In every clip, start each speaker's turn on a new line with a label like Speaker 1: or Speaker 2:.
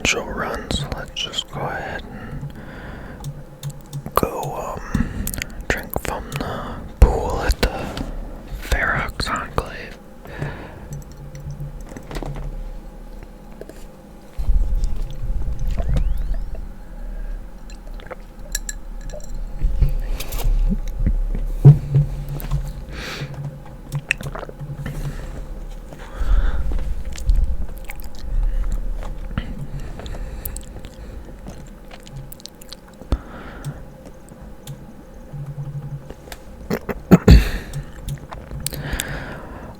Speaker 1: angel run, so let's just go ahead and go drink from the pool at the Ferox Enclave.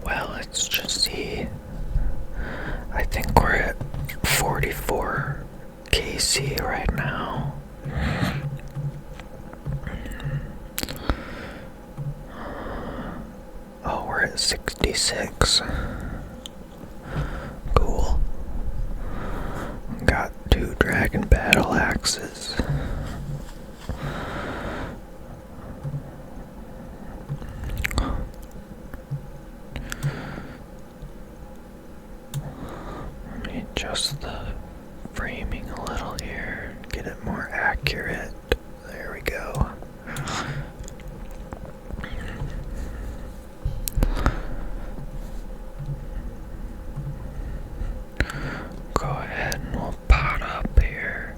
Speaker 1: Well, let's just see. I think we're at 44 KC right now. Oh, we're at 66. Cool. Got 2 dragon battle axes. Let me adjust the framing a little here, get it more accurate. There we go. Go ahead and we'll pot up here.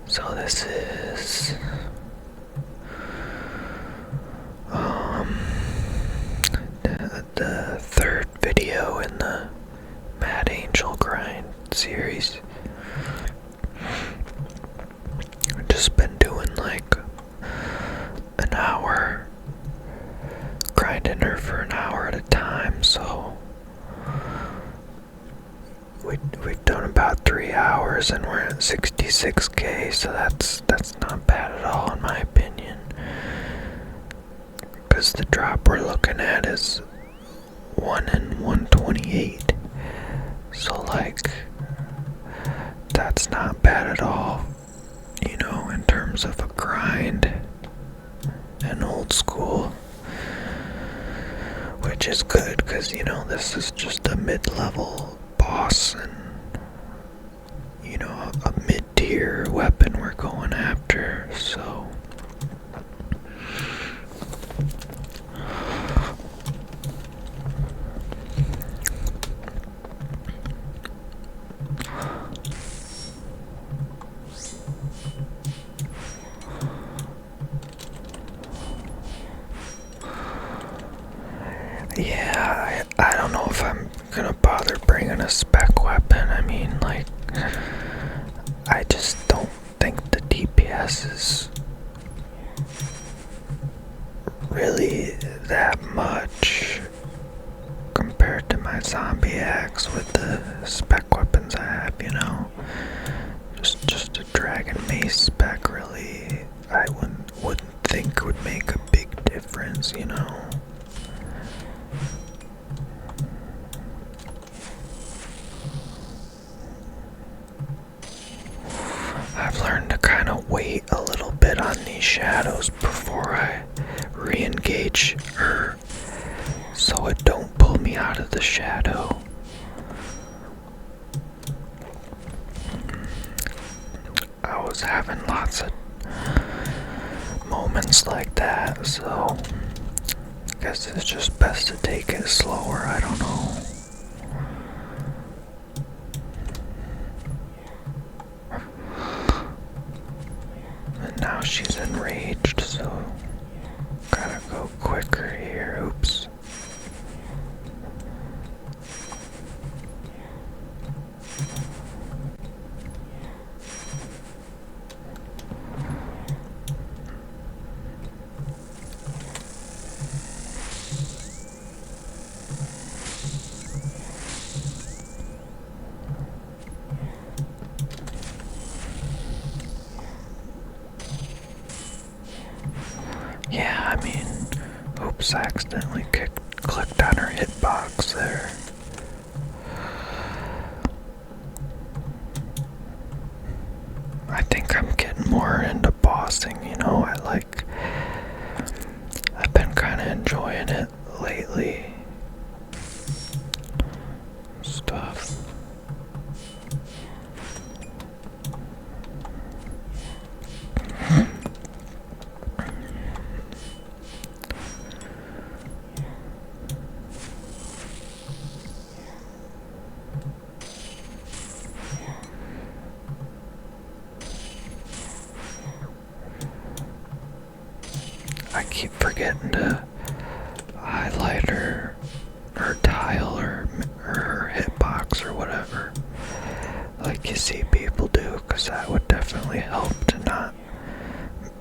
Speaker 1: So this is the third video in the Mad Angel grind series. I've just been doing like an hour, grinding her for an hour at a time, so we've done about 3 hours and we're at 66k, so that's not bad at all in my opinion, because the drop we're looking at is 1 in 128, so like that's not bad at all, you know, in terms of a grind and old school, which is good because, you know, this is just a mid-level boss and, you know, a mid-tier weapon we're going after, so yeah, I don't know if I'm gonna bother bringing a spec weapon. I mean, like, I just don't think the DPS is really that much compared to my zombie axe with the spec weapons I have, you know. Just a dragon mace spec really, I wouldn't think would make a big difference, you know. I've learned to kind of wait a little bit on these shadows before I re-engage her, so it don't pull me out of the shadow. I was having lots of moments like that, so I guess it's just best to take it slower, I don't know. And now she's enraged, so gotta go quicker here. Oops. Yeah, I mean, oops, I accidentally clicked on her hitbox there. I think I'm getting more into bossing, I've been kind of enjoying it lately. Stuff. I keep forgetting to highlight her tile or her hitbox or whatever, like you see people do, because that would definitely help to not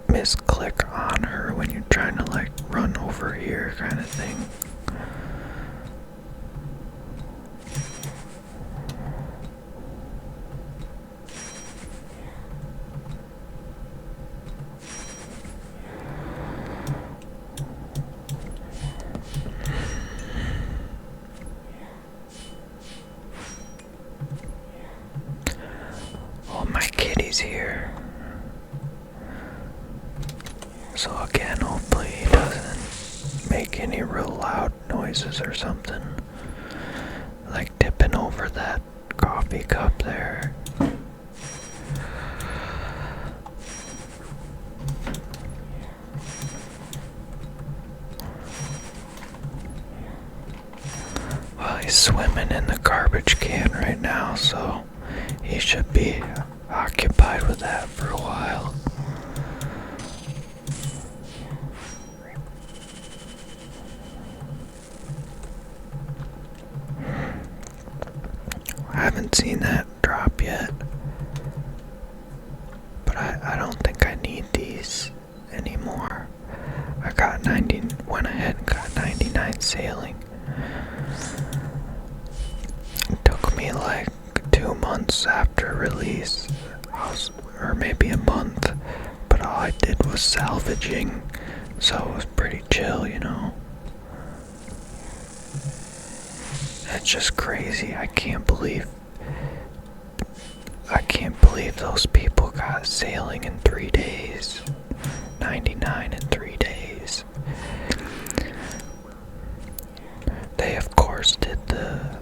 Speaker 1: misclick on her when you're trying to like run over here kind of thing. Oh, my kitty's here. So again, hopefully he doesn't make any real loud noises or something. Like tipping over that coffee cup there. Well, he's swimming in the garbage can right now, so he should be occupied with that for a while. I haven't seen that drop yet, but I don't think I need these anymore. I got 90, went ahead and got 99 sailing. It took me like 2 months after release, or maybe a month, but all I did was salvaging, so it was pretty chill, It's just crazy. I can't believe those people got sailing in 3 days. 99 in 3 days. They of course did the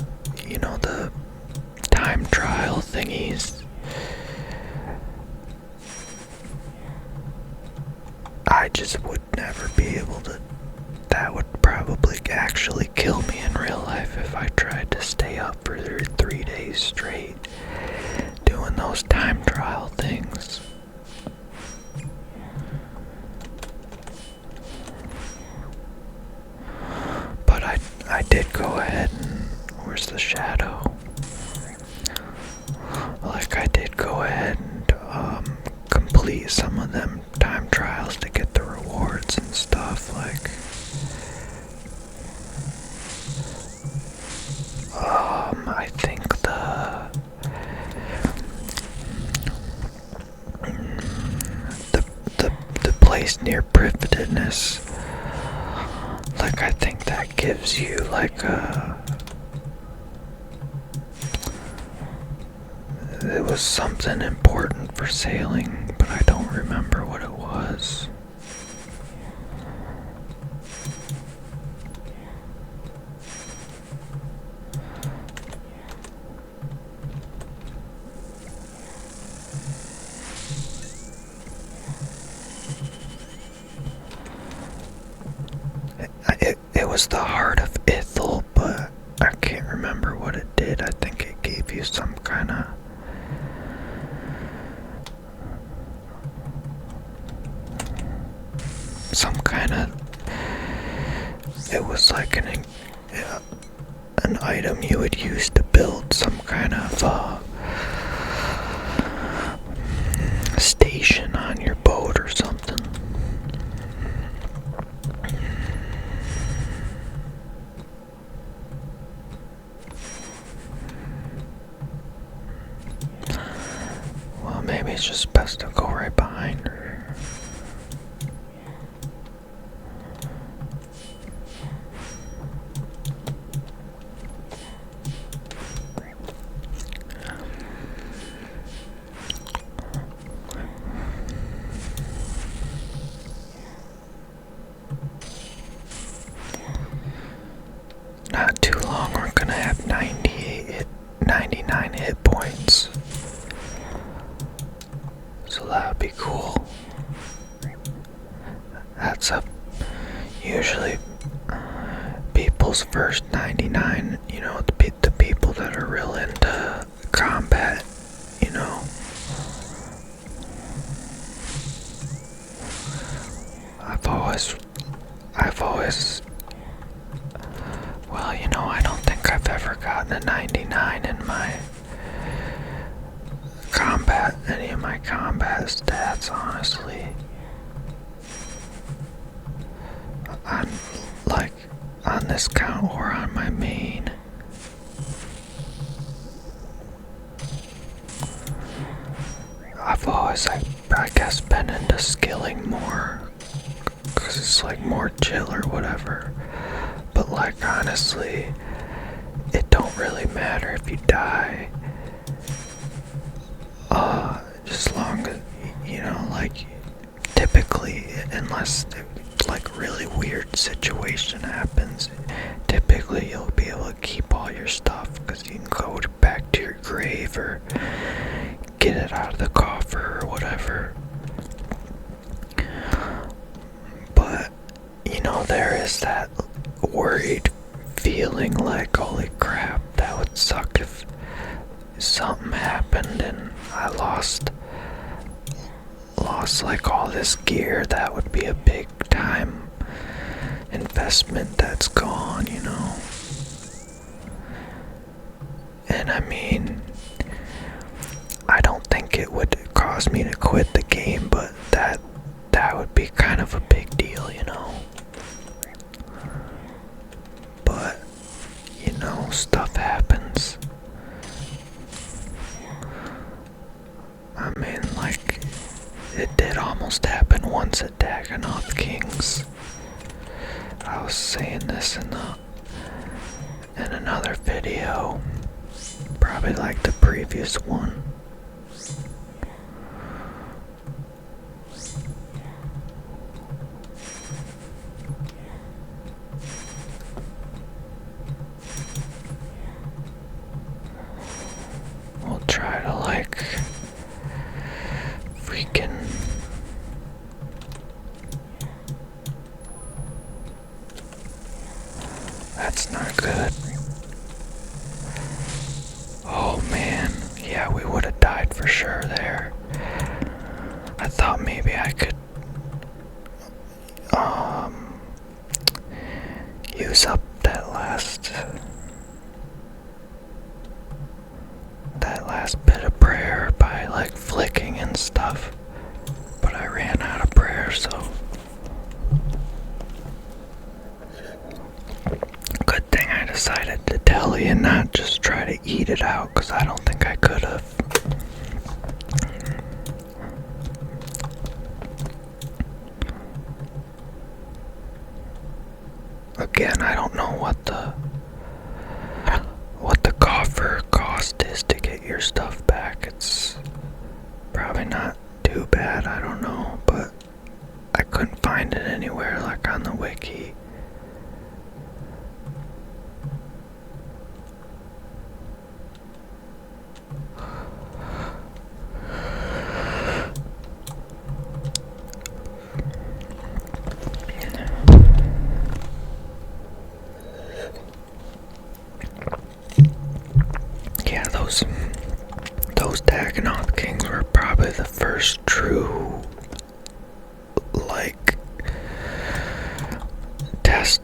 Speaker 1: time trial thingies. I just would never be able to. That would probably actually kill me in real life if I tried to stay up for 3 days straight doing those time trial things. But I did go ahead and where's the shadow? Like I did go ahead and complete some of them time trials to get the rewards and stuff. Like I think the place near Privetedness, like I think that gives you like it was something important for sailing, but I don't remember what it was. It was the Heart of Ithel, but I can't remember what it did. I think it gave you some kind of it was like an item you would use to build some kind of station on your boat or something. Well, maybe it's just best to go right behind her. not too long, we're gonna have 99 hit points. So that would be cool. That's usually people's first 99, you know, the people that are real into combat, you know. I've always, well, you know, I don't think I've ever gotten a 99 in any of my combat stats, honestly. On this count or on my main. I've always, I guess, been into skilling more, because it's like more chill or whatever. But like, honestly, it don't really matter if you die. Just long as, you know, like, typically, unless like really weird situation happens, typically you'll be able to keep all your stuff because you can go back to your grave or get it out of the coffer or whatever. But you know, there is that worried feeling like, holy crap, that would suck if something happened and I lost like all this gear. That would be a big time investment that's gone, you know. And I mean, I don't think it would cause me to quit the game, but that would be kind of a big deal, you know. But you know, stuff happens. I mean, like, it did almost happen once at Dagonoth Kings. I was saying this in another video, probably like the previous one. We'll try to like freaking that's not good. Oh man, yeah, we would have died for sure there. I thought maybe I could use up that last bit of prayer by like flicking and stuff, but I ran out of prayer, so good thing I decided to tell you and not just try to eat it out, because I don't think I could have. Again, I don't know what the coffer cost is to get your stuff back. It's probably not too bad, I don't know, but I couldn't find it anywhere like on the wiki. Yeah, those Dagonoth Kings were probably the first true, like, test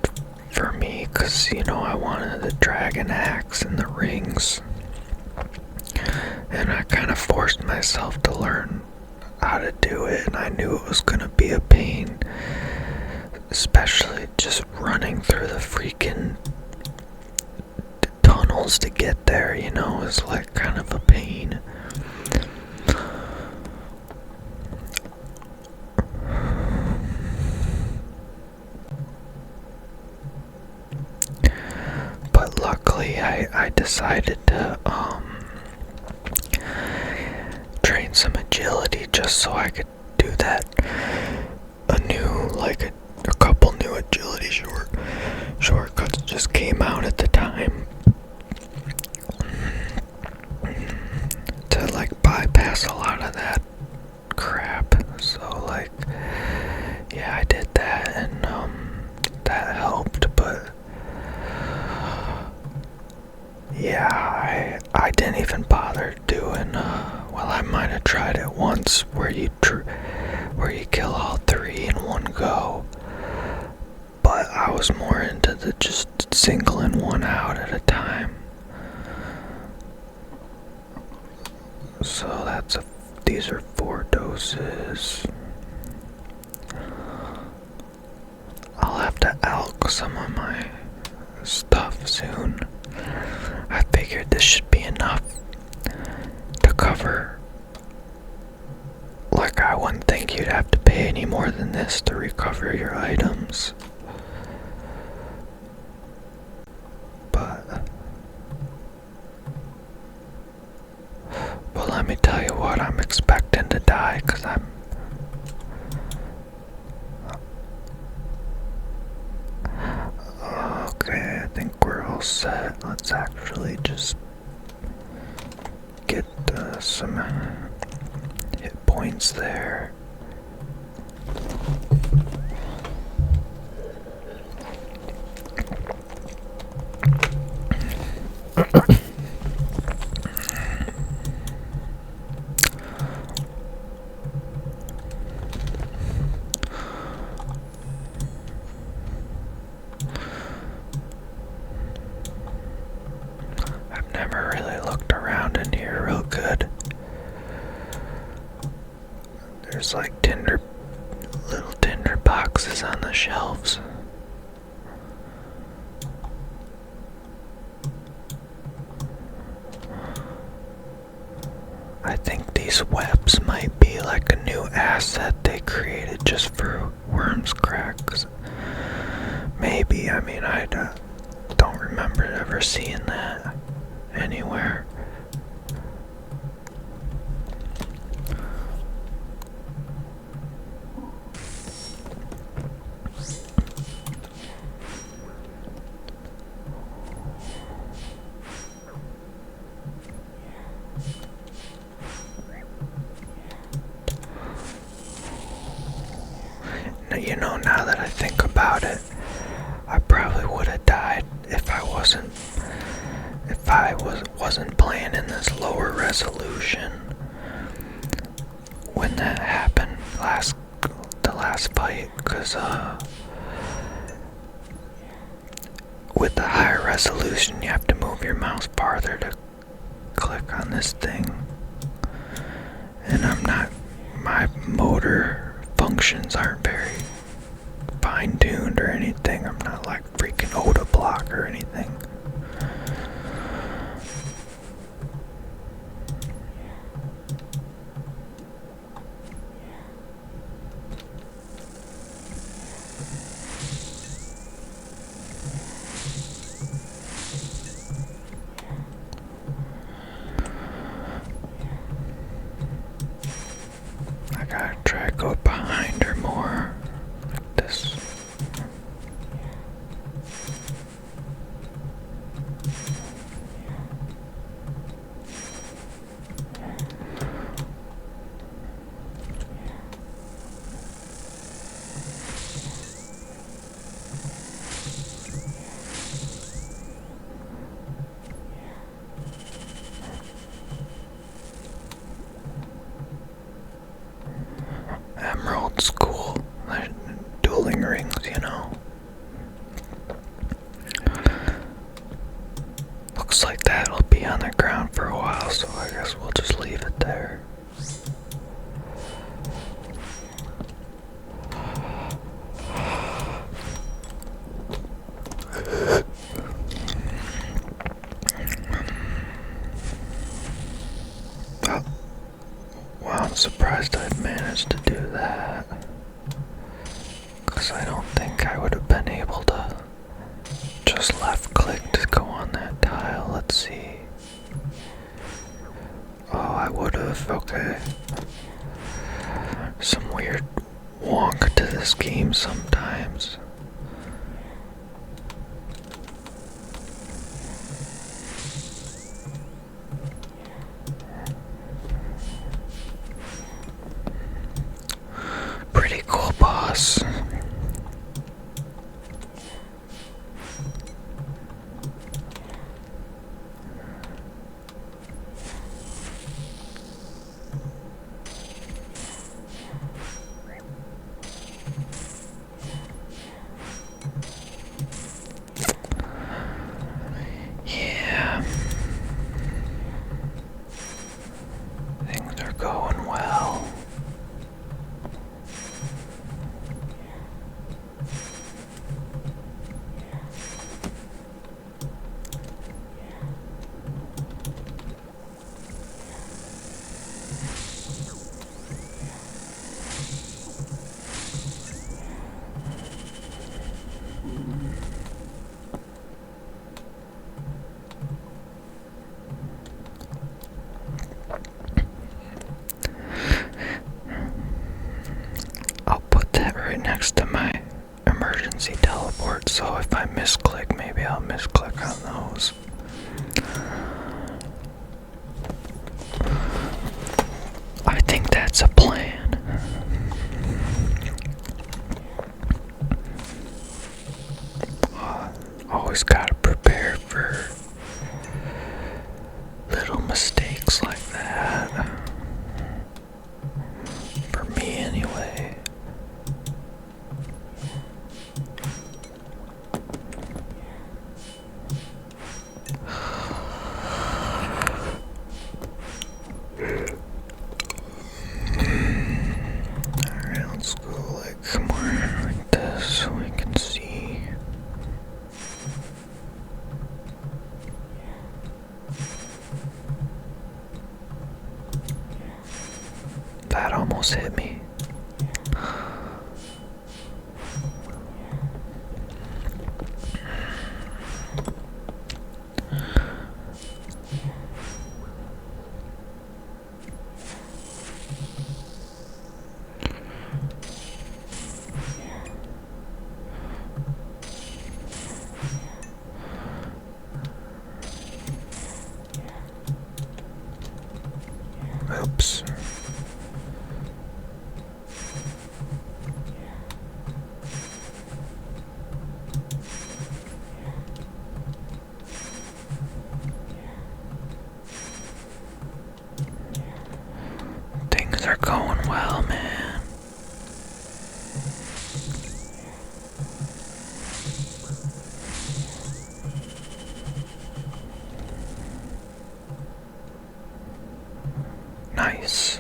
Speaker 1: for me, because, you know, I wanted the dragon axe and the rings, and I kind of forced myself to learn how to do it, and I knew it was gonna be a pain, especially just running through the freaking tunnels to get there, you know, is like kind of a pain. But luckily I decided to train some agility just so I could do that. A couple new agility shortcuts just came out phone at the time to like bypass a lot of that crap. So like, yeah, I did that, and that helped. But yeah, I didn't even bother doing. Well, I might have tried it once where you kill all three in one go. But I was more into the just singling one out at a time. So these are 4 doses. I'll have to alk some of my stuff soon. I figured this should be enough to cover. Like, I wouldn't think you'd have to pay any more than this to recover your items. But let me tell you what, I'm expecting to die, because okay, I think we're all set. Let's actually just get some hit points there. Never really looked around in here real good. There's like little tinder boxes on the shelves. I think these webs might be like a new asset they created just for Worms Cracks. Maybe, I mean, I don't remember ever seeing that anywhere. You know, now that I think about it, I probably would have died if I wasn't playing in this lower resolution when that happened the last fight, because with the higher resolution you have to move your mouse farther to click on this thing, and my motor functions aren't very fine-tuned or anything. I'm not like freaking Oda block or anything. I gotta try to go behind her more, like this. Emerald School, dueling rings, you know. Looks like that'll be on the ground for a while, so I guess we'll just leave it there. Wow, I'm surprised I've managed to do that, because I don't think I would have been able to just left click to go on that tile. Let's see. Oh, I would have. Okay. Some weird wonk to this game sometimes. on those. I think that's a plan. Always gotta prepare for little mistakes like that. For me, anyway. Alright, let's go like somewhere like this so we can see. That almost hit me. Oops. Things are going well, man. Nice.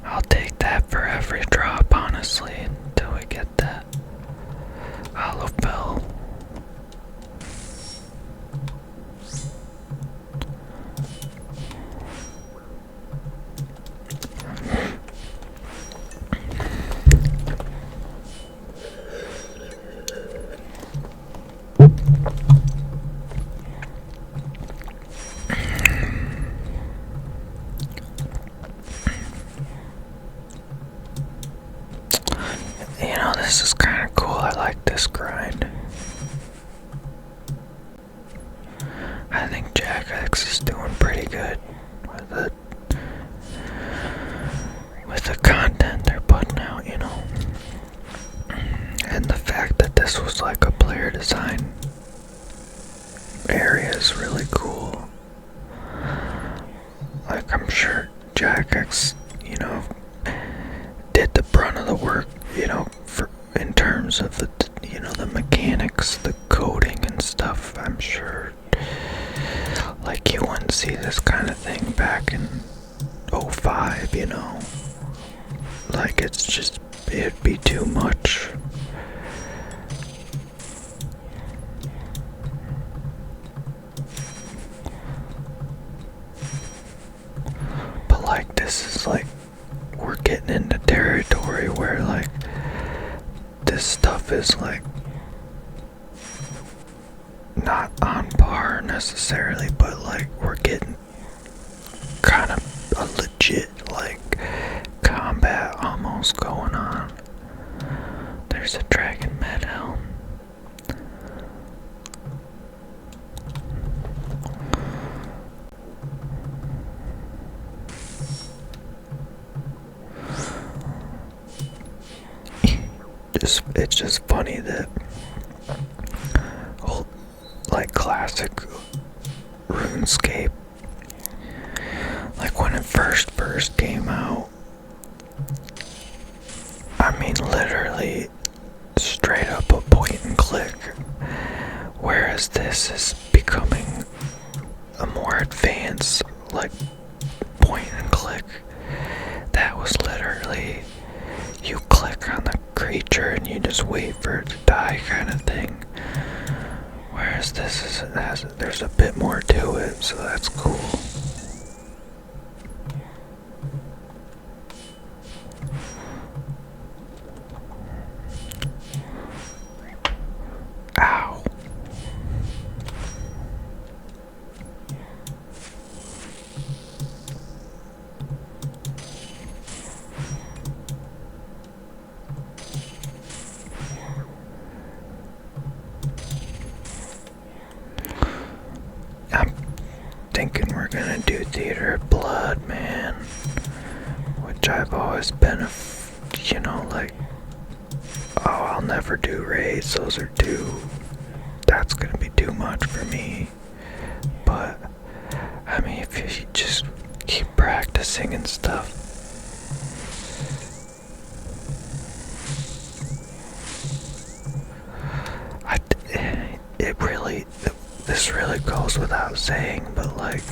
Speaker 1: I'll take that for every drop, honestly, until we get that hollow bell. You know, this is kind of cool. I like this grind. I think Jack X is doing pretty good with the content they're putting out, you know. And the fact that this was like a player design area is really cool. Like, I'm sure Jack X, you know, did the brunt of the work, you know, in terms of the, you know, the mechanics, the coding and stuff. I'm sure, like, you wouldn't see this kind of thing back in 05, you know. Like, it's just, it'd be too much. But like, this is like, we're getting into territory where like this stuff is like not on par necessarily, but like we're getting kind of a legit like combat almost going on. There's a dragon med helm. It's just funny that old, like, classic RuneScape, like when it first came out, I mean literally straight up a point and click, whereas this is becoming a more advanced like point and click. That was literally, you click on the creature and you just wait for it to die kind of thing. Whereas this there's a bit more to it, so that's cool. Ow. thinking we're gonna do Theater of Blood, man. Which I've always been like, oh, I'll never do raids, those are that's gonna be too much for me. But, I mean, if you just keep practicing and stuff, this really goes without saying, but like,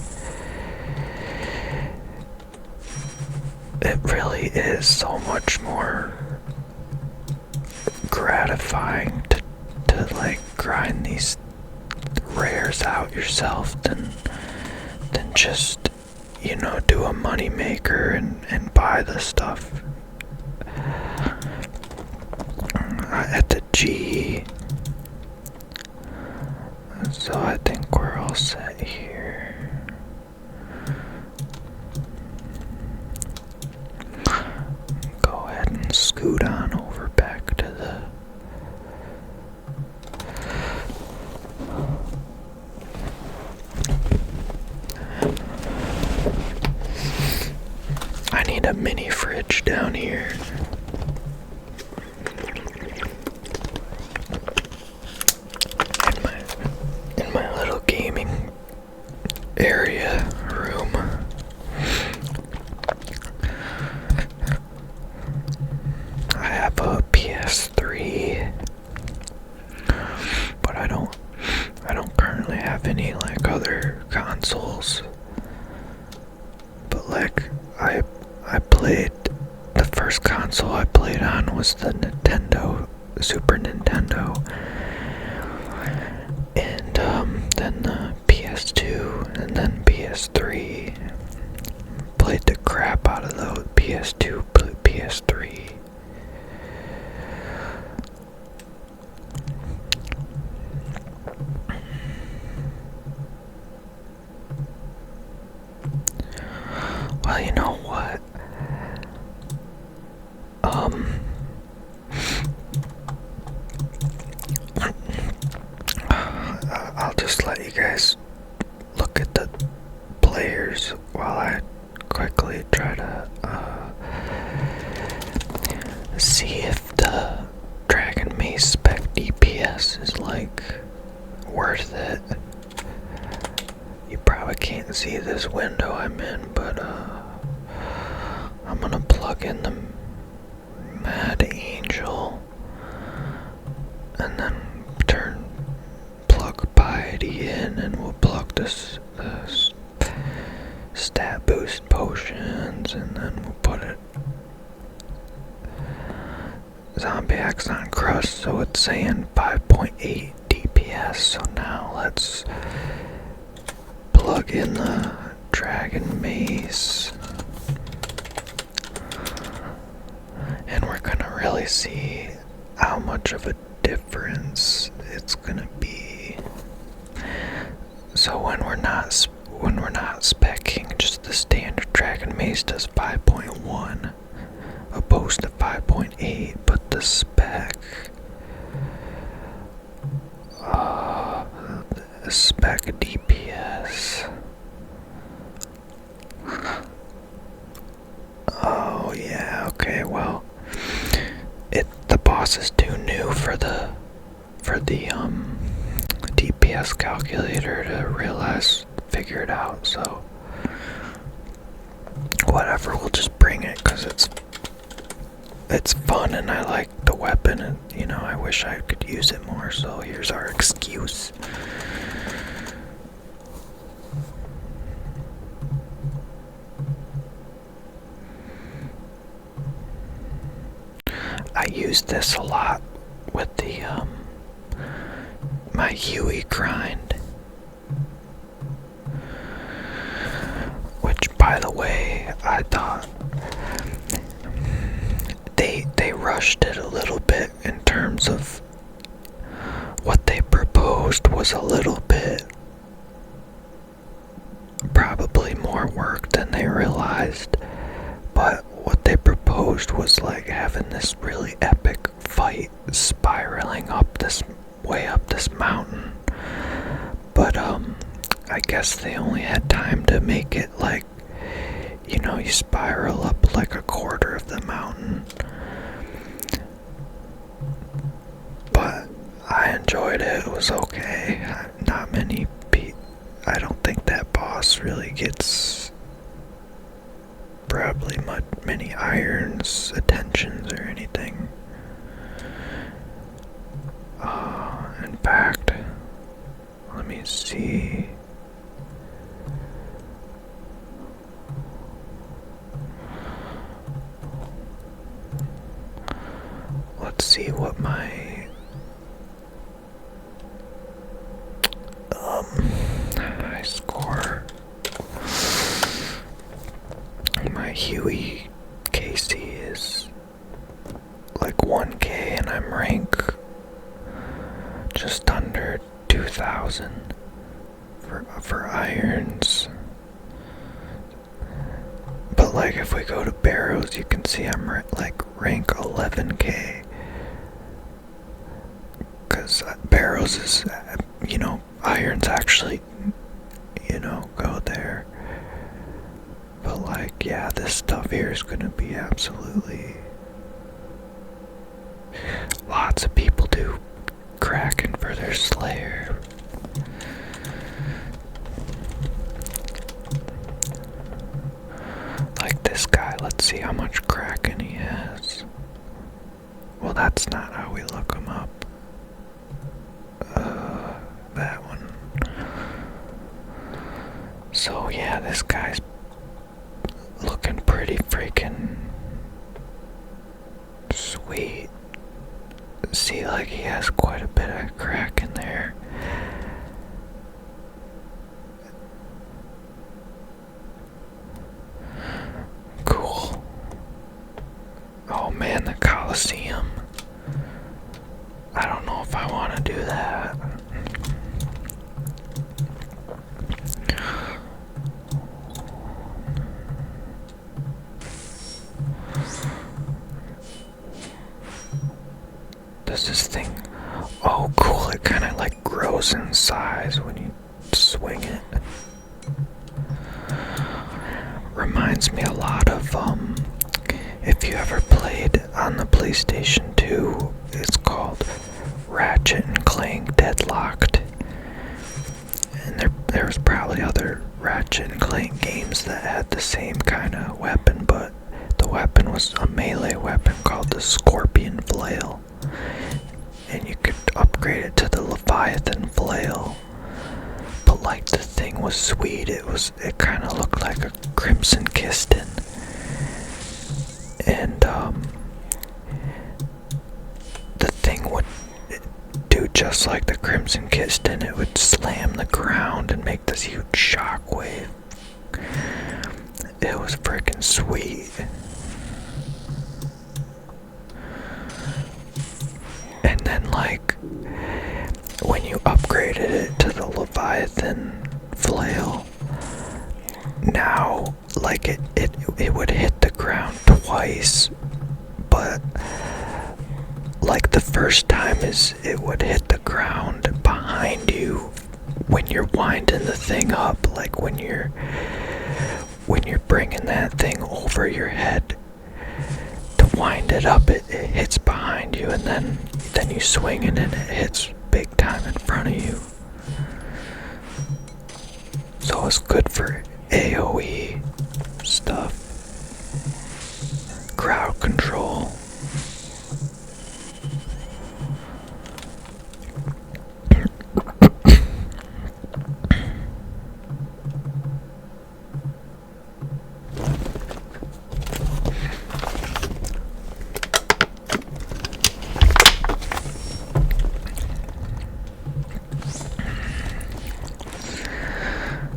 Speaker 1: it really is so much more gratifying to like grind these rares out yourself than just, do a money maker and buy the stuff at the G. So I think we're all set here. Go ahead and scoot on over back to the I need a mini fridge down here. In my little gaming area room. I have a PS3, but I don't currently have any like other consoles. But like I played, the first console I played on was the Super Nintendo, and then the PS2, and then PS3. Played the crap out of those PS2, PS3. Well, you know what? I'll just let you guys look at the players while I quickly try to see if the Dragon Mace spec DPS is like worth it. You probably can't see this window I'm in, but I'm gonna plug in the Mad Angel and then plug Piety in, and we'll plug this stat boost potions, and then we'll put it Zombie X on Crust, so it's saying 5.8 DPS. So now let's plug in the Dragon Mace, and we're gonna really see how much of a difference it's gonna be. So when we're not speccing, just the standard Dragon Mace does 5.1 opposed to 5.8, but the spec DPS, oh yeah, okay, well, the boss is too new for the DPS calculator to figure it out, so whatever, we'll just bring it because it's fun and I like the weapon, and I wish I could use it more, so here's our excuse. I use this a lot with the my Huey grind, which, by the way, I thought they rushed it a little bit in terms of what they proposed was a little bit probably more work than they realized, but what they proposed was like having this really epic fight spiraling way up this mountain, but I guess they only had time to make it like, you know, you spiral up like a quarter of the mountain. But I enjoyed it. It was okay. Not many people. I don't think that boss really gets probably many irons, attentions, or anything. In fact, let me see. Let's see what my high score. My Huey Casey is like 1K and I'm rank just under 2,000 for irons. But like if we go to barrows, you can see I'm like rank 11K. Cause barrows is, you know, irons actually, you know, go there. But like, yeah, this stuff here is gonna be absolutely. Lots of people do Kraken for their Slayer. Like this guy, let's see how much Kraken he has. Well, that's not how we look him up. That one. So yeah, this guy's looking pretty freaking sweet. See, like he has quite a bit of crack in there. Cool. Oh man, the Coliseum. I don't know if I want to do that. Does this thing... Oh cool, it kind of like grows in size when you swing it. Reminds me a lot of, if you ever played on the PlayStation 2, it's called Ratchet and Clank Deadlocked. And there was probably other Ratchet and Clank games that had the same kind of weapon, but the weapon was a melee weapon called the Scorpion Flail. And you could upgrade it to the Leviathan Flail. But like the thing was sweet, it kind of looked like a Crimson Kiston. And the thing would do just like the Crimson Kiston. It would slam the ground and make this huge shockwave. It was freaking sweet. And then like when you upgraded it to the Leviathan Flail, now like it would hit the ground twice, but like the first time is it would hit the ground behind you when you're winding the thing up, like when you're bringing that thing over your head to wind it up, it hits behind you, and then you swing it and it hits big time in front of you. So it's good for AoE stuff, crowd control.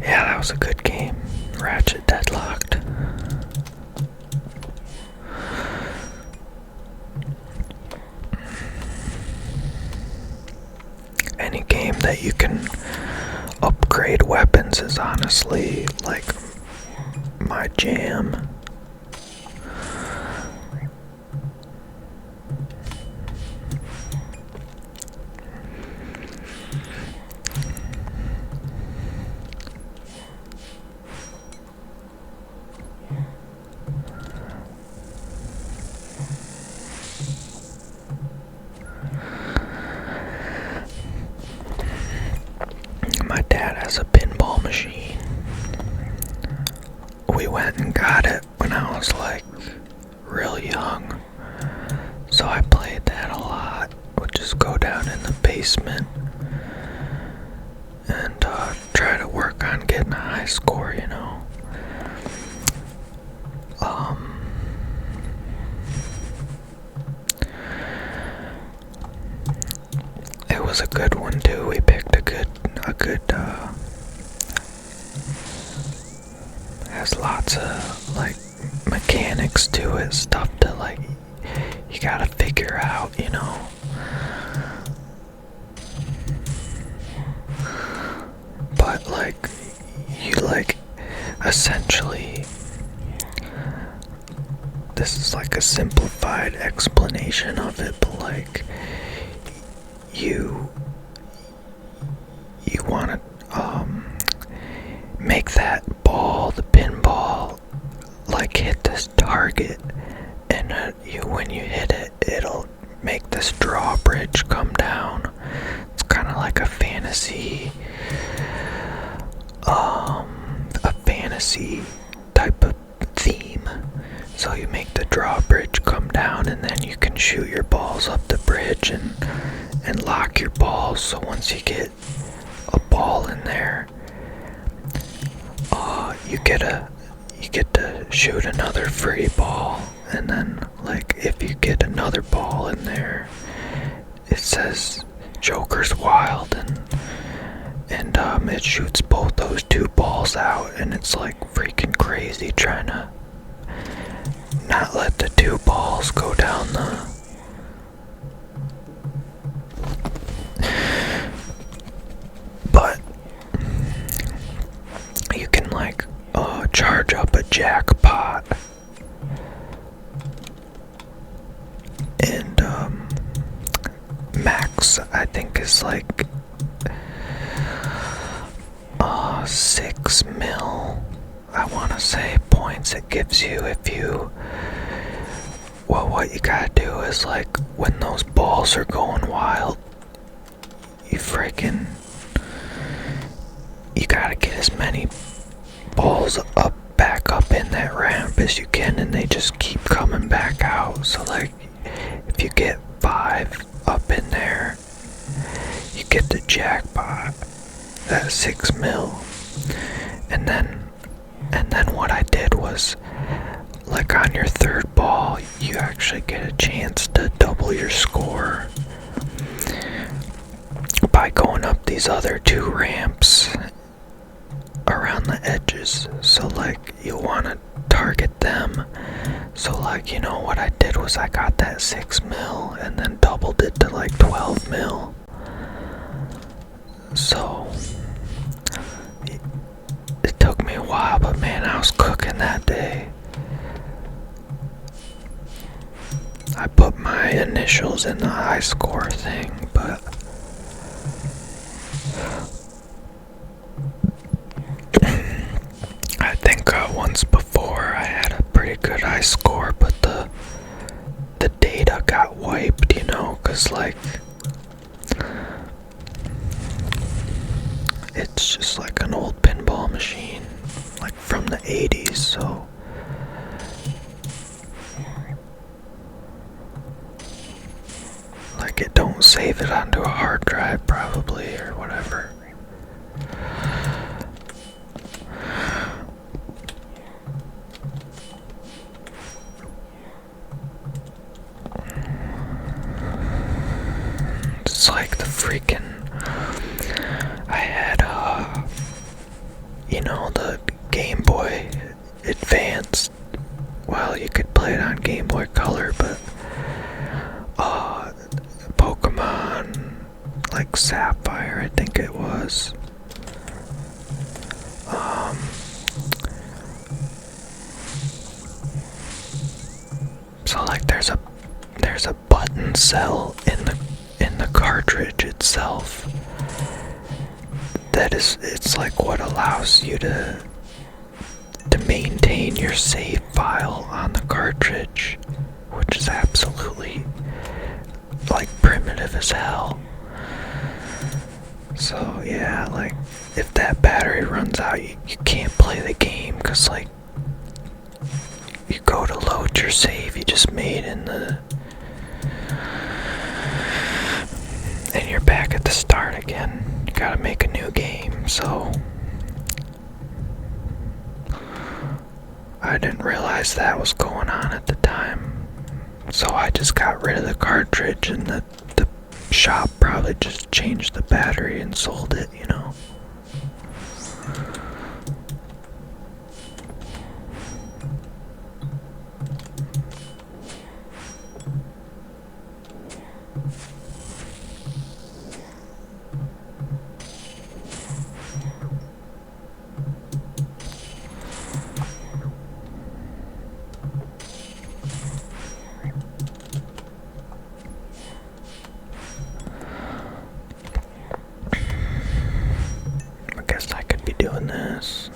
Speaker 1: Yeah, that was a good game. Ratchet Deadlocked. Any game that you can upgrade weapons is honestly like my jam. dad has a pinball machine. We went and got it when I was like real young. So I played that a lot. Would just go down in the basement and try to work on getting a high score, you know. It was a good one too. We picked a good has lots of like mechanics to it, stuff to like you gotta figure out, you know. But like you like essentially, this is like a simplified explanation of it, but like you want to make that ball, the pinball, like hit this target, and when you hit it, it'll make this drawbridge come down. It's kind of like a fantasy type of theme. So you make the drawbridge come down, and then you can shoot your balls up the bridge and lock your balls. So once you get a ball in there, you get to shoot another free ball, and then like if you get another ball in there, it says Joker's Wild, and it shoots both those two balls out, and it's like freaking crazy trying to not let the two balls go down the but you can like charge up a jackpot, and max I think is like 6 mil, I want to say, points it gives you if you, well, what you gotta do is like when those balls are going wild, you gotta get as many balls back up in that ramp as you can, and they just keep coming back out. So like if you get 5 up in there, you get the jackpot, that 6 mil. And then what I did was, like on your third ball, you actually get a chance to double your score by going up these other 2 ramps around the edges. So like you want to target them. So like, you know, what I did was I got that 6 mil and then doubled it to like 12 mil. So it took me a while, but man, I was cooking that day. I put my initials in the high score thing, but I think once before I had a pretty good high score, but the data got wiped, you know, cause like it's just like an old pinball machine, like from the 80s, so like it don't save it onto a hard drive probably or whatever. It's like the freaking, I had you know, the Game Boy Advance. Well, you could play it on Game Boy Color, but Pokemon, like Sapphire, I think it was. So like there's a button cell in the cartridge itself that it's like what allows you to maintain your save file on the cartridge, which is absolutely like primitive as hell. So yeah, like if that battery runs out, you can't play the game because like you go to load your save you just made and you're back at the start again. You gotta make a new game, so I didn't realize that was going on at the time. So I just got rid of the cartridge and the shop probably just changed the battery and sold it, you know. I guess I could be doing this.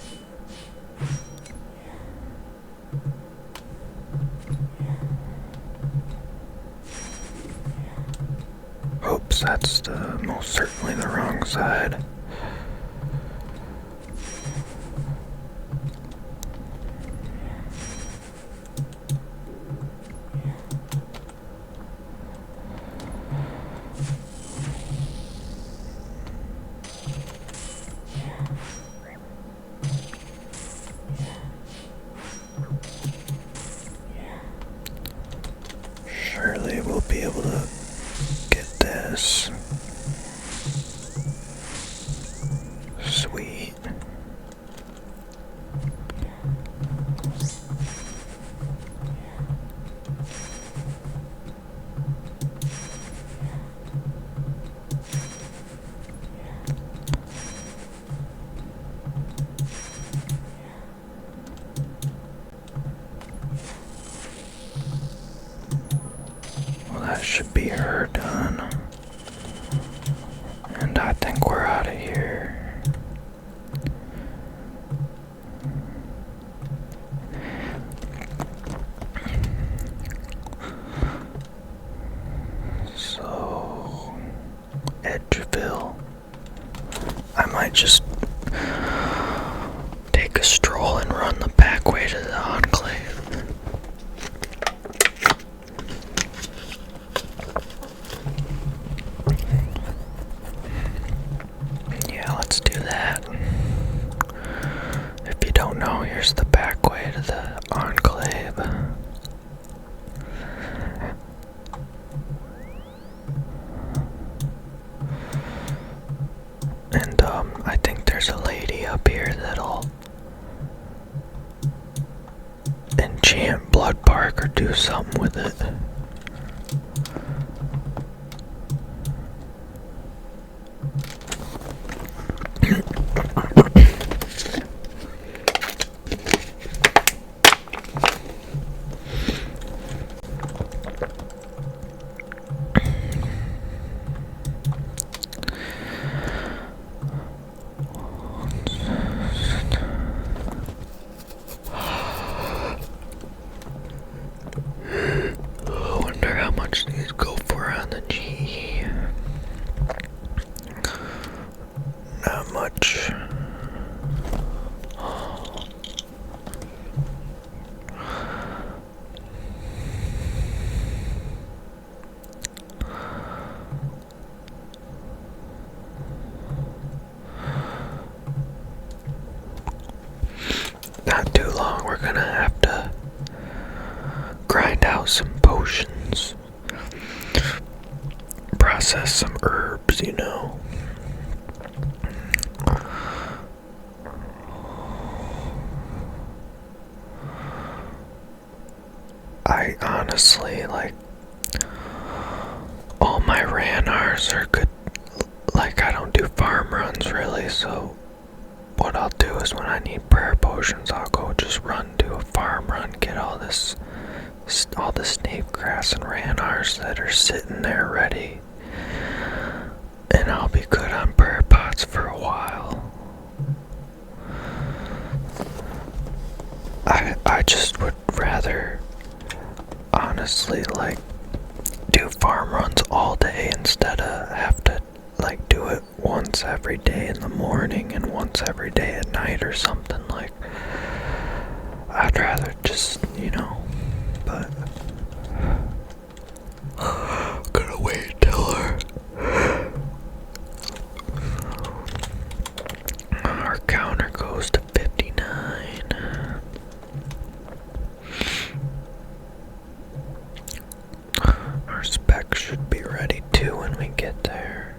Speaker 1: Oops, that's most certainly the wrong side. Surely we'll be able to get this. Sweet. Well, that should be her done. And I think we're out of here. So, Edgeville. I might just take a stroll and run the back way to the Enclave. Yeah, let's do that. If you don't know, here's the back way to the Enclave. And I think there's a lady up here that'll enchant Blood Park or do something with it. I wonder how much these go for on the G. Not much. Not too long, we're gonna have to grind out some potions, process some herbs, you know. I honestly, like, all my ranars are good. Like, I don't do farm runs really, so what I'll do is when I need prayer potions, I'll go just do a farm run, get all the snake grass and ranars that are sitting there ready, and I'll be good on prayer pots for a while. I just would rather honestly like do farm runs all day instead of have to like do it once every day in the morning and once every day at night or something. Like, I'd rather just, but gonna wait till our counter goes to 59. Our specs should be ready too when we get there.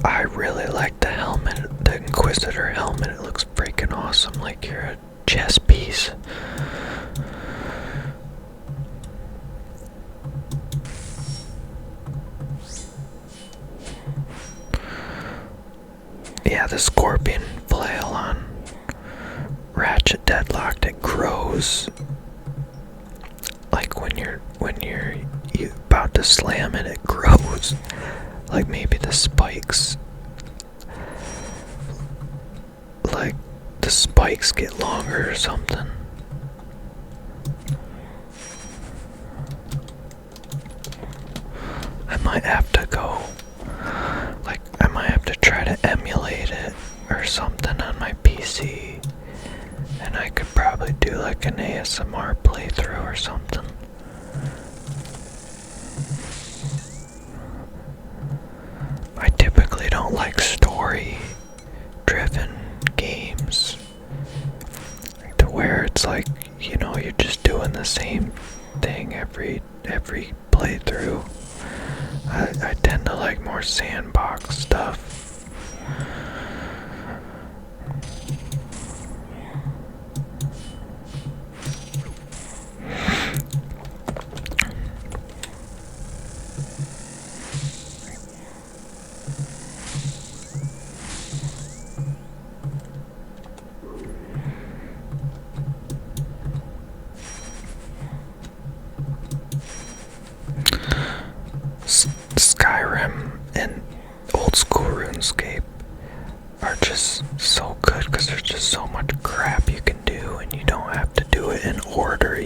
Speaker 1: I really like the helmet, the Inquisitor helmet. It looks freaking awesome, like you're a chess piece. Yeah, the scorpion flail on Ratchet Deadlocked, it grows. Like when you're about to slam it, it grows. Like maybe the spikes, like the spikes get longer or something. I might have to go, like I might have to try to emulate it or something on my PC, and I could probably do like an ASMR playthrough or something. I typically don't like story-driven games to where it's like, you're just doing the same thing every playthrough. I tend to like more sandbox stuff. Skyrim and old school RuneScape are just so good because there's just so much crap you can do, and you don't have to do it in order,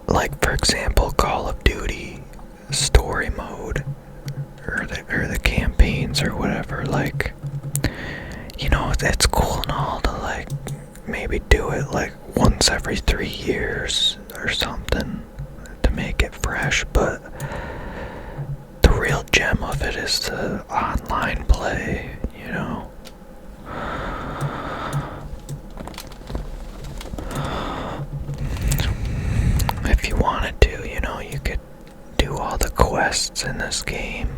Speaker 1: like for example Call of Duty story mode or the campaigns or whatever. Like, it's cool and all to like maybe do it like once every 3 years or something to make it fresh, but the real gem of it is the online play, If you wanted to, you could do all the quests in this game,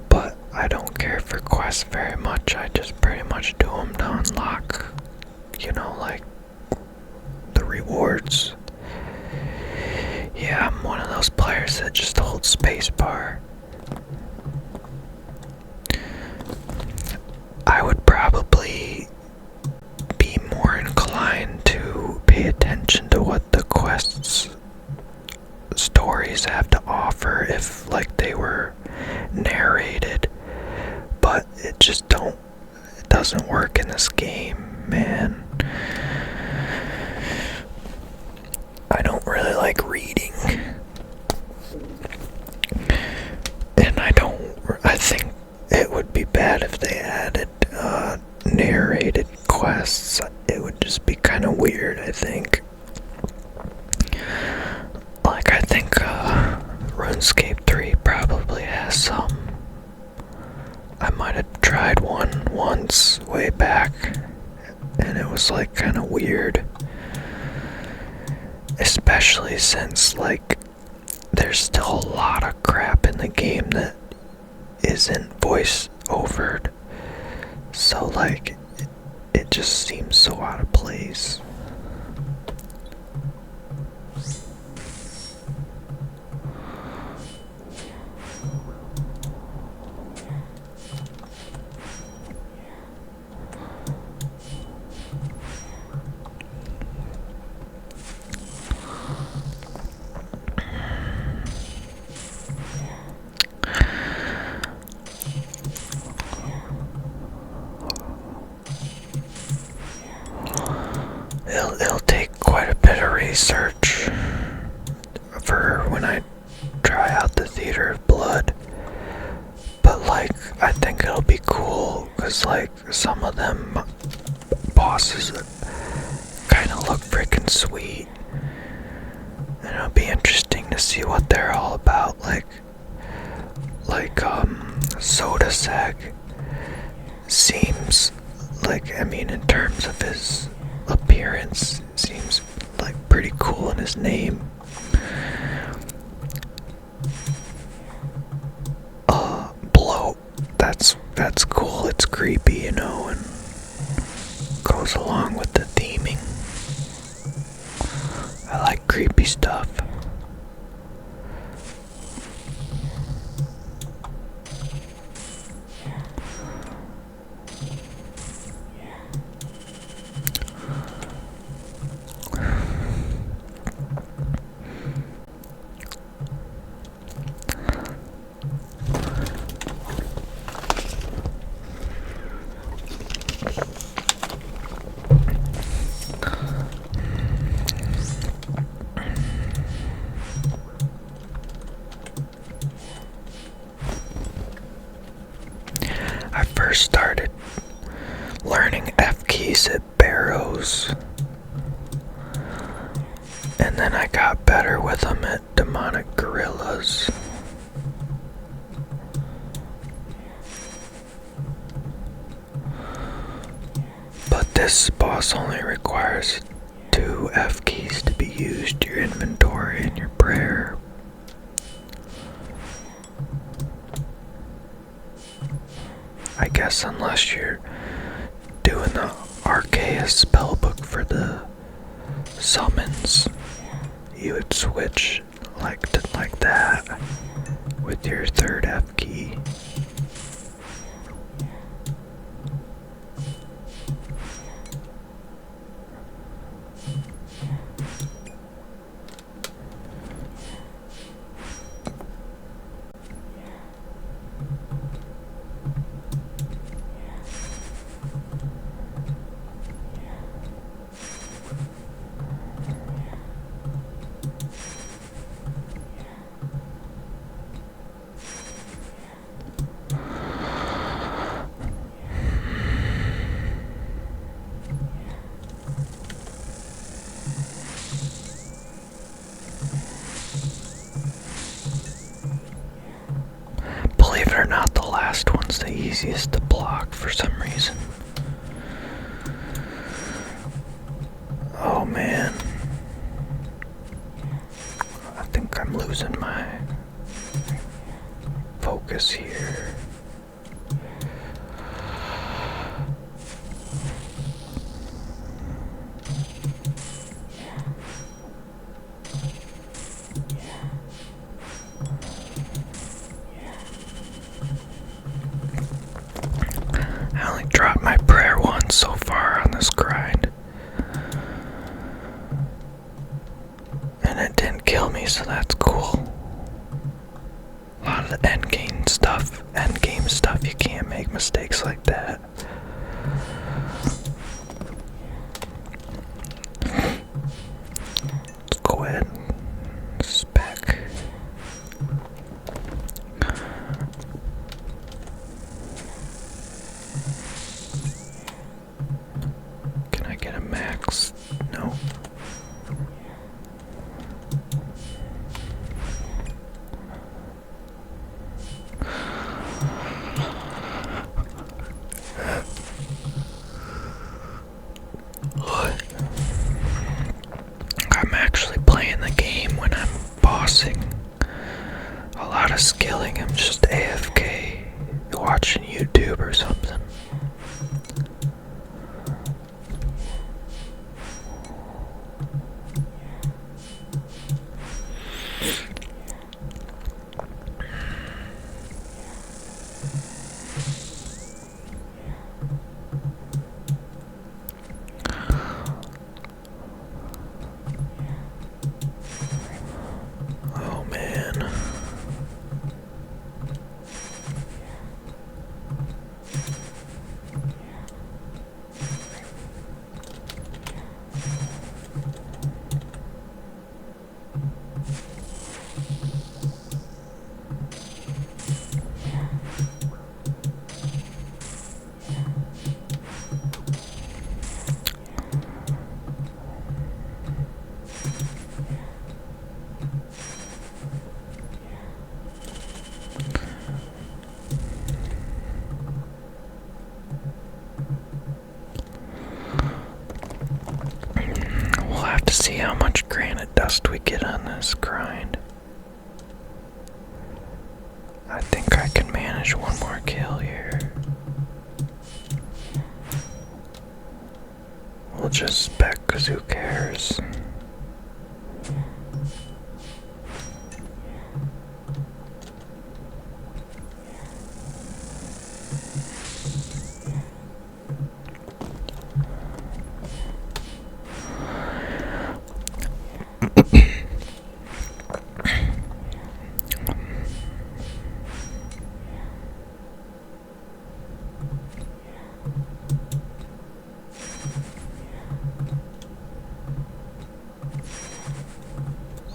Speaker 1: but I don't care for quests very much. I just pretty much do them to unlock, like the rewards. Yeah, I'm one of those players that just holds spacebar. I would probably be more inclined to pay attention to what the quests stories have to offer if like they were narrated, but it doesn't work in this game, man. I don't really like reading, and I think it would be bad if they added narrated quests. It would just be kind of weird, I think. Like, I think RuneScape 3 probably has some. I might have tried one once way back, and it was like kind of weird. Especially since, like, there's still a lot of crap in the game that isn't voice overed. So, like, it just seems so out of place. definitely search for when I try out the Theater of Blood. But like, I think it'll be cool because like some of them bosses kind of look freaking sweet, and it'll be interesting to see what they're all about. Like Soda Sag seems like, I mean, in terms of his appearance, seems like pretty cool in his name. Bloat, that's cool. It's creepy, you know, and goes along with the theming. I like creepy stuff. I first started learning F keys at Barrows, and then I got better with them at Demonic Gorillas. But this boss only requires 2 F keys to be used, your inventory and your prayer. I guess unless you're doing the Arceus spellbook for the summons, you would switch like that with your 3rd F key. Believe it or not, the last one's the easiest to block for some reason. Oh man. I think I'm losing my focus here. I only dropped my prayer once so far on this grind, and it didn't kill me, so that's cool. A lot of the endgame stuff, you can't make mistakes like that. Let's go ahead and spec. Can I get a max? No. I'm actually playing the game when I'm bossing. A lot of skilling, I'm just AFK, watching YouTube or something. Oh man. fast we get on this grind. I think I can manage one more kill here. We'll just spec, 'cause who cares?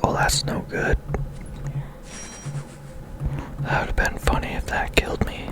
Speaker 1: Oh, that's no good. That would have been funny if that killed me.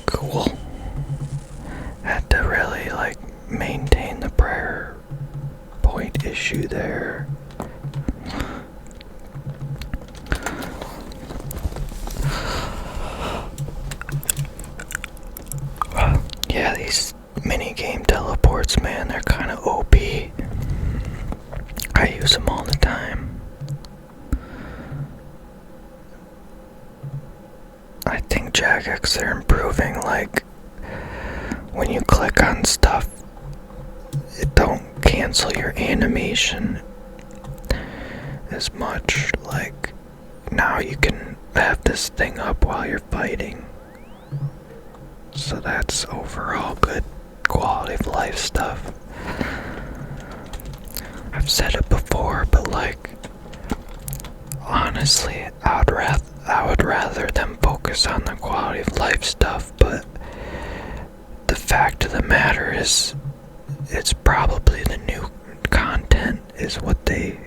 Speaker 1: Cool. Had to really maintain the prayer point issue there. Yeah, these minigame teleports, man, they're kind of OP. I use them all the time. I think Jagex, they're improving, when you click on stuff, it don't cancel your animation as much. Now you can have this thing up while you're fighting. So that's overall good quality of life stuff. I've said it before, but honestly, I would rather them focus on the quality of life stuff, but the fact of the matter is, it's probably the new content is what they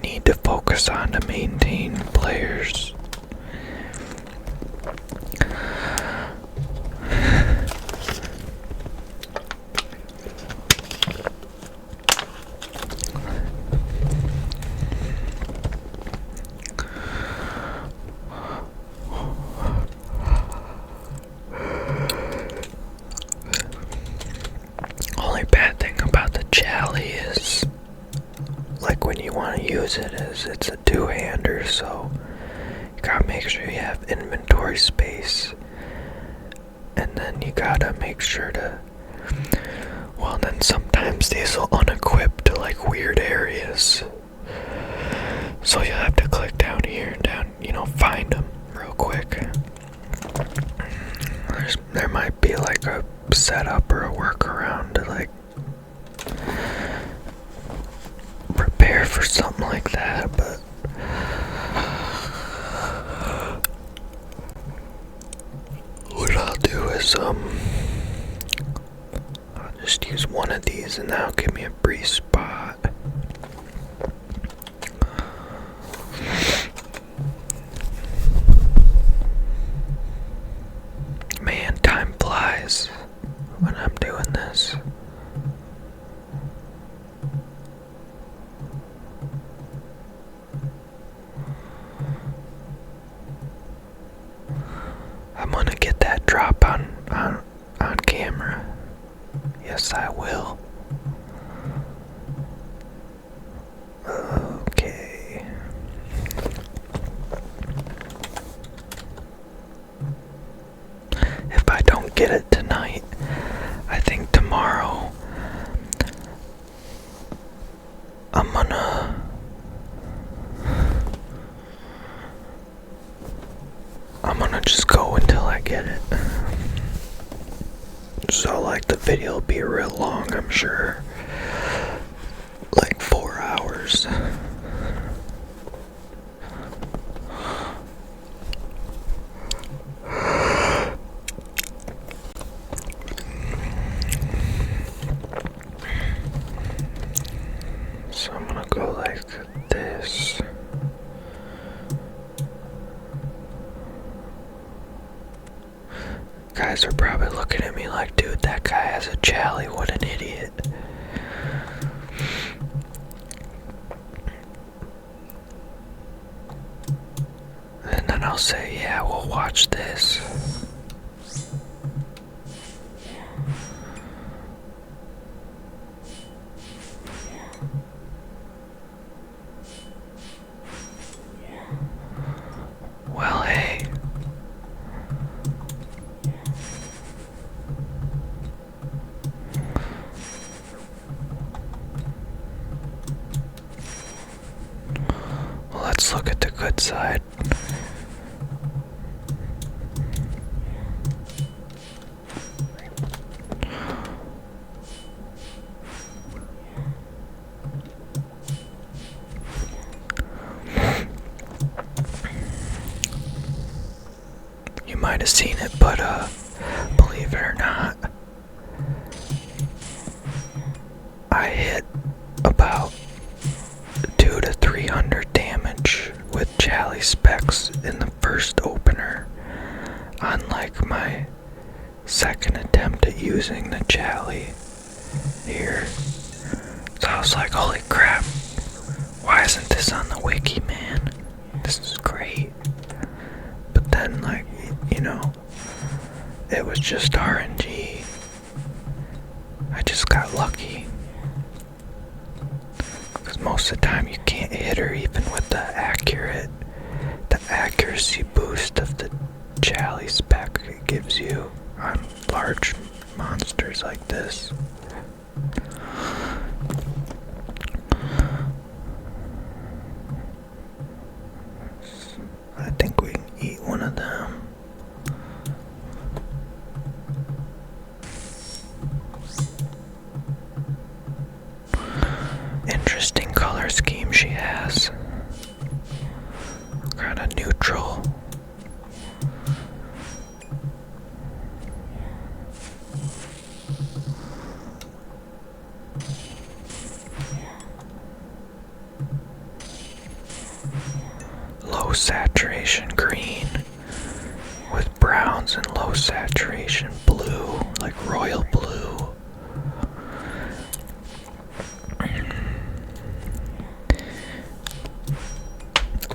Speaker 1: need to focus on to maintain players. Only bad thing about the Jally is, when you want to use it, is it's a two-hander, so you gotta make sure you have inventory space, and then you gotta make sure to, well, then sometimes these will unequip to weird areas, so you have to click down here and down, find them real quick. There might be a setup or a workaround to prepare for something like that, but what I'll do is I'll just use one of these and that'll give me a brief spot. Man, time flies when I'm doing this. Yes, I will. Okay. If I don't get it tonight, I think tomorrow I'm gonna just go until I get it. So like the video will be real long, I'm sure. Like 4 hours. So I'm gonna go like this. Guys are probably looking at me like, dude, that guy has a chally, what an idiot. And then I'll say, yeah, we'll watch this. Well, hey. Well, let's look at the good side. You might have seen it, but believe it or not, I hit about 200 to 300 damage with chally specs in the first opener on like my second attempt at using the chally here. So I was like, holy crap, why isn't this on the wiki, man? This is great. But then, like, you know, it was just RNG. I just got lucky. Because most of the time you can't hit her even with the accuracy boost of the chally spec it gives you on large monsters like this. I think we can eat one of them. Interesting color scheme she has. Kind of neutral. Low saturation green with browns and low saturation blue, like royal blue.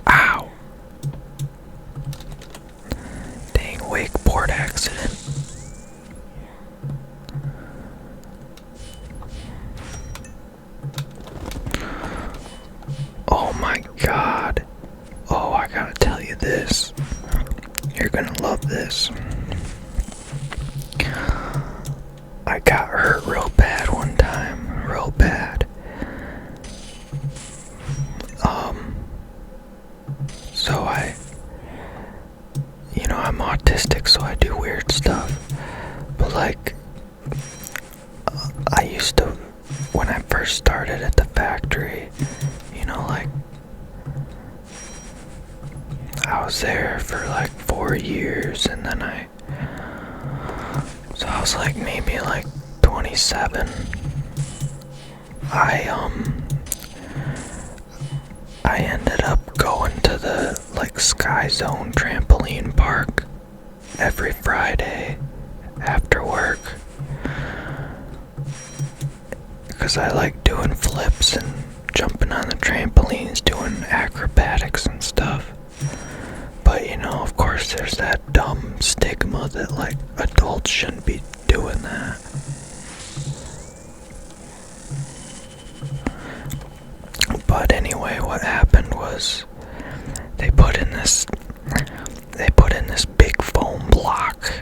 Speaker 1: Ow! Dang, wakeboard accident. Oh my god. Oh, I gotta tell you this. You're gonna love this. I got hurt real bad one time. Real bad. So I'm autistic, so I do weird stuff. But like, I used to, when I first started at the factory, like, I was there for like 4 years, and then I was like maybe like 27. I ended up going to the like Sky Zone trampoline park every Friday after work, because I like doing flips and jumping on the trampolines, doing acrobatics and stuff. But of course there's that dumb stigma that like adults shouldn't be doing that. But anyway, what happened was they put in this big foam block,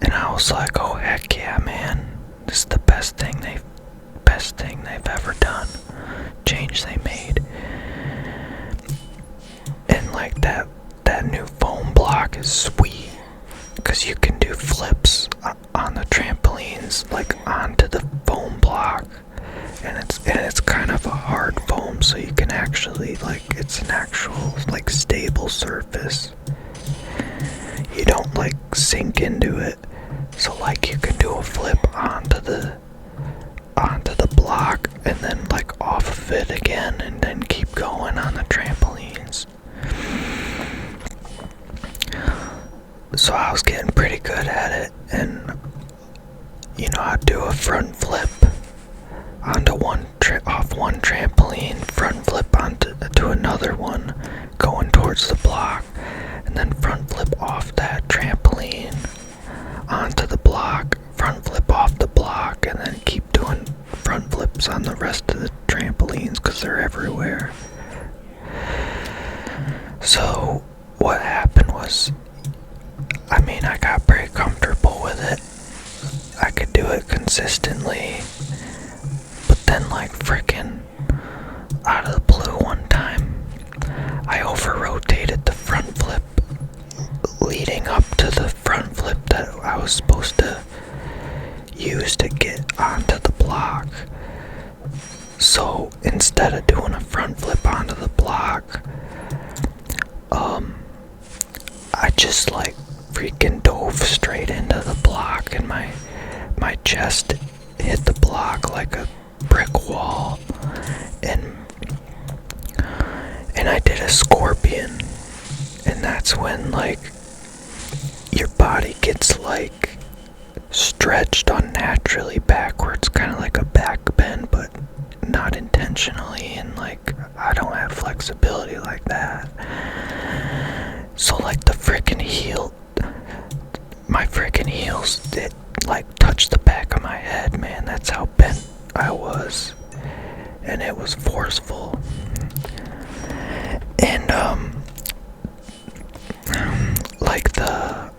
Speaker 1: and I was like, oh heck yeah, man, this is the best thing they've ever done, change they made. And like that new foam block is sweet, because you can do flips on the trampolines, like onto the foam block, and it's kind of a hard foam, so you can actually, like, it's an actual, like, stable surface. You don't, like, sink into it, so, like, you can do a flip onto the block and then, like, off of it again, and then keep going on the trampolines. So I was getting pretty good at it, and you know, I'd do a front flip onto off one trampoline, front flip onto another one, going towards the block, and then front flip off that trampoline onto the block, front flip off the block, and then keep doing front flips on the rest of the trampolines because they're everywhere. So what happened was, I mean, I got pretty comfortable with it. I could do it consistently. But then, like, frickin' out of the blue one time, I over-rotated the front flip leading up to the front flip that I was supposed to use to get onto the block. So instead of doing a front flip onto the block, I just, like, freaking dove straight into the block, and my chest hit the block like a brick wall, and I did a scorpion, and that's when, like, your body gets, like, stretched unnaturally backwards, kind of like a back bend, but not intentionally, and, like, I don't have flexibility like that. So, like, my frickin' heels did, like, touch the back of my head, man. That's how bent I was. And it was forceful. And, like, the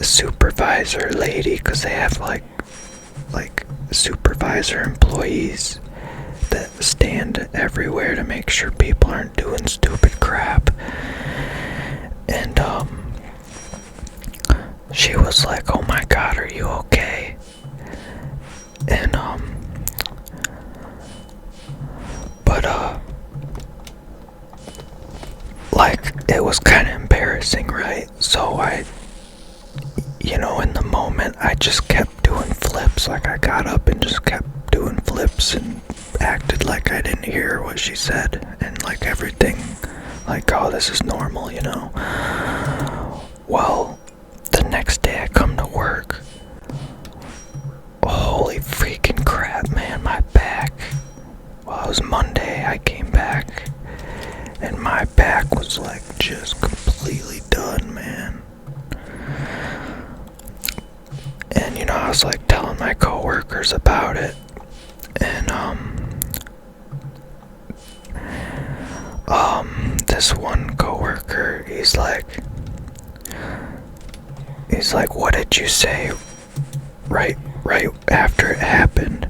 Speaker 1: supervisor lady, because they have, like, supervisor employees that stand everywhere to make sure people aren't doing stupid crap. And, she was like, oh my god, are you okay? And, like, it was kind of embarrassing, right? So in the moment, I just kept doing flips. Like, I got up and just kept doing flips and acted like I didn't hear what she said, and like everything, like, oh, this is normal, you know? Well, the next day I come to work. Holy freaking crap, man, my back. Well, it was Monday, I came back, and my back was, like, just completely done, man. And, I was, like, telling my coworkers about it, and, this one coworker, he's like, what did you say right after it happened?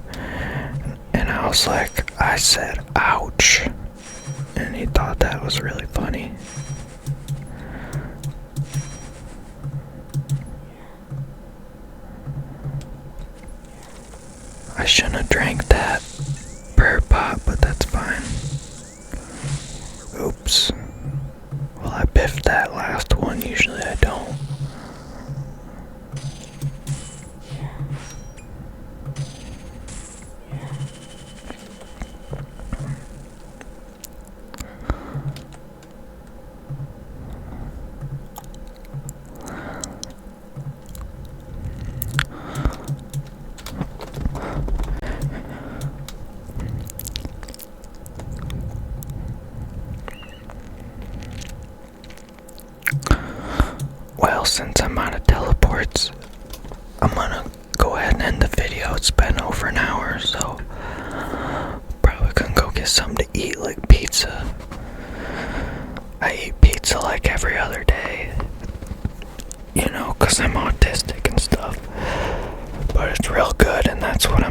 Speaker 1: And I was like, I said, ouch. And he thought that was really funny. I shouldn't have drank that prayer pot, but that's fine. Oops. Well, I biffed that last one. Usually I don't. Well, since I'm out of teleports, I'm gonna go ahead and end the video. It's been over an hour, so probably gonna something to eat like pizza. I eat pizza like every other day, you know, 'cause I'm autistic and stuff. But it's real good, and that's what